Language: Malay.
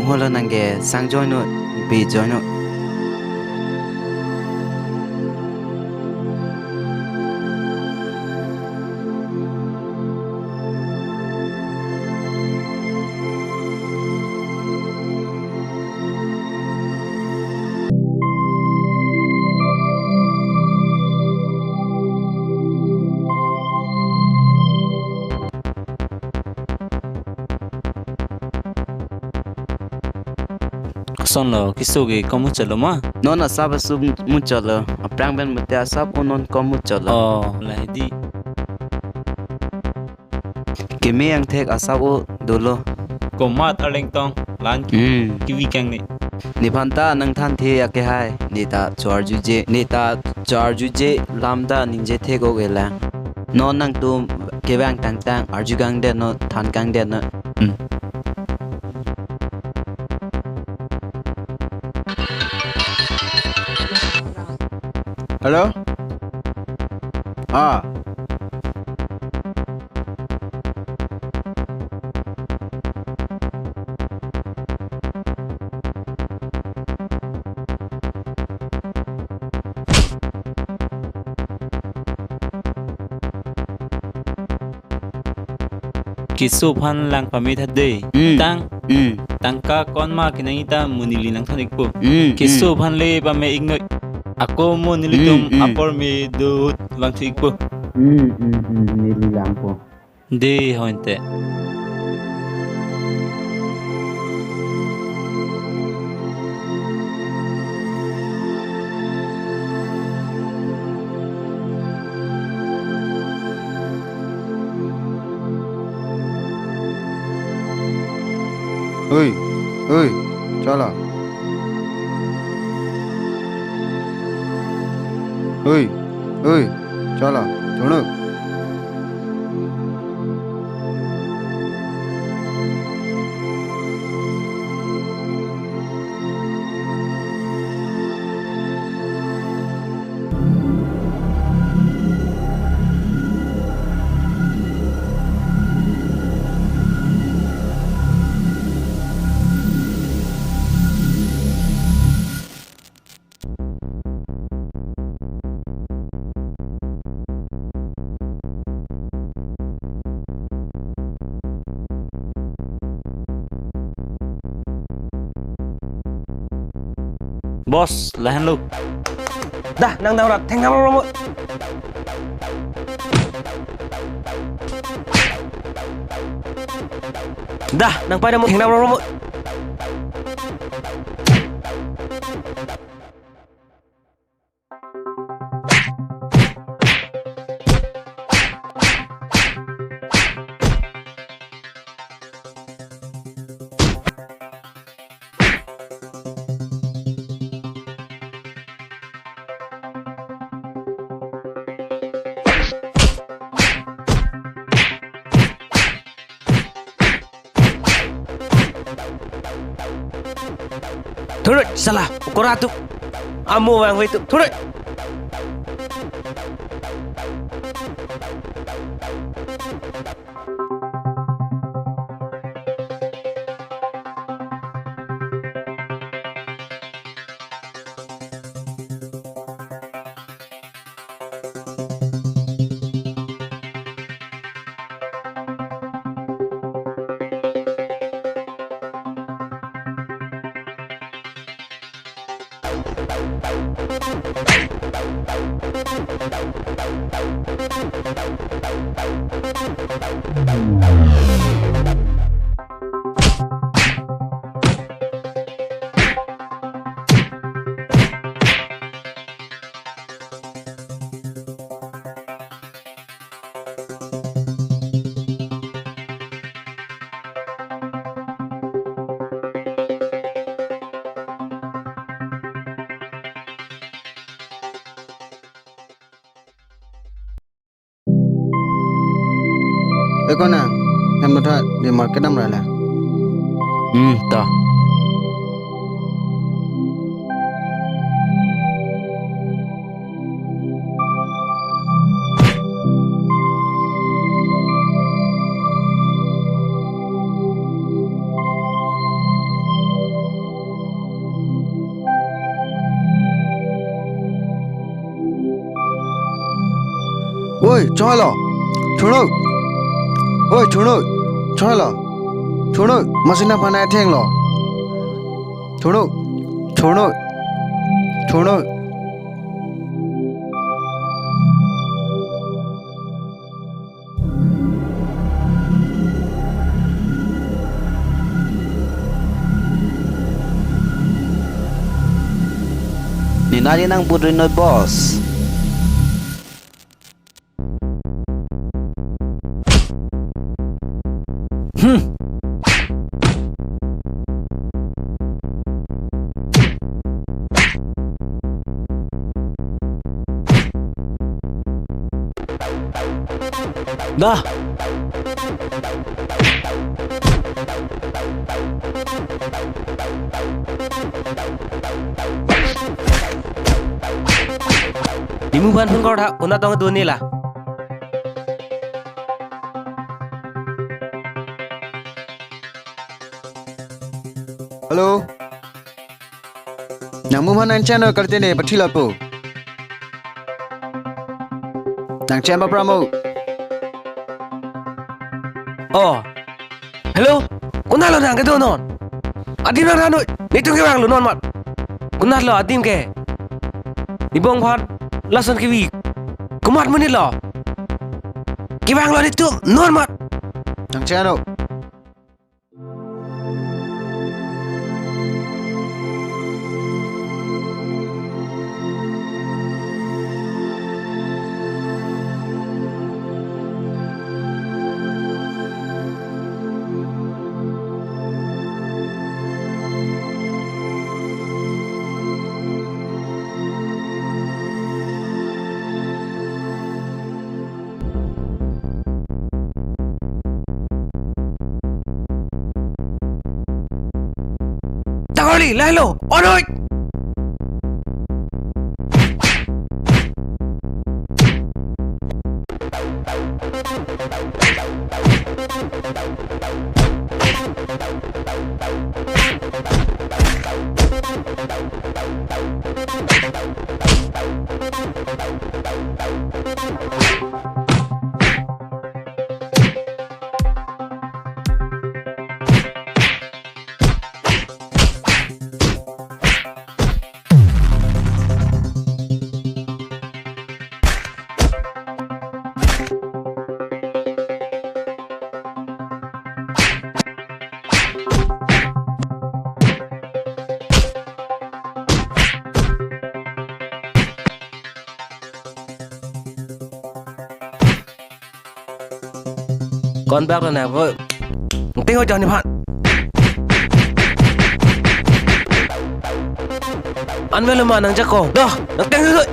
Nonghola nange sangjoino be joino. Son lo kisugi kamu chalo ma? Nona saba sub muchalo. Aprang ben mutia sab unon kom muchalo. Oh, lah di. Kimi yang tek asabu dulu. Komat aleng tong lan kiwi kang ni. Nipanta nang than the ya ke hai. Nita charjuje lamda ninje thego gela. No nang tu kebang tang tang arjugang de no than kang de no. Halo? Ah. Kisu phan lang pamit hade. Tang tangka kon ma kinangita munili nang thanik po. Kisu phan le pa me igno. Ako mo nilitum apor me dut lang thik po. Nili lampo. De hointe. Oi, chala. Oi, chala. Tunuk. Boss, lahan lu. Dah, nang dah urat, tengah mau. Dah, nang pada mau tengah mau. Turut, salah. Ukur ratu. Amu yang itu. Turut. Eko na, em nói đi market năm rồi là. Ta. Ôi, cho lo. Chú nội. Ôi, chú nội. Cho lo. Chú nội, masih nak panai theng lo. Chú nội. Chú nội. Chú nội. Ni nari nang putri noi bos. Dah. Dimuban pun kau dah, una tahu tu ni lah. Halo. Nang muhanan channel karte ne pathila po. Nang channel promo. Oh. Hello. Una lo nang ke tu non. Adim nang ranu. Ni tu ke bang lo non mat. Una lo adim ke. Ibong phat lasan ke wi. Kumat menit lo. Ke bang lo ni tu non mat. Nang channel. Takoli, lalo. Onoi. Con bác lần nào vợ tiếng hơi chờ nhập hạn ăn với mà nàng chắc cổ đó nó tiếng hơi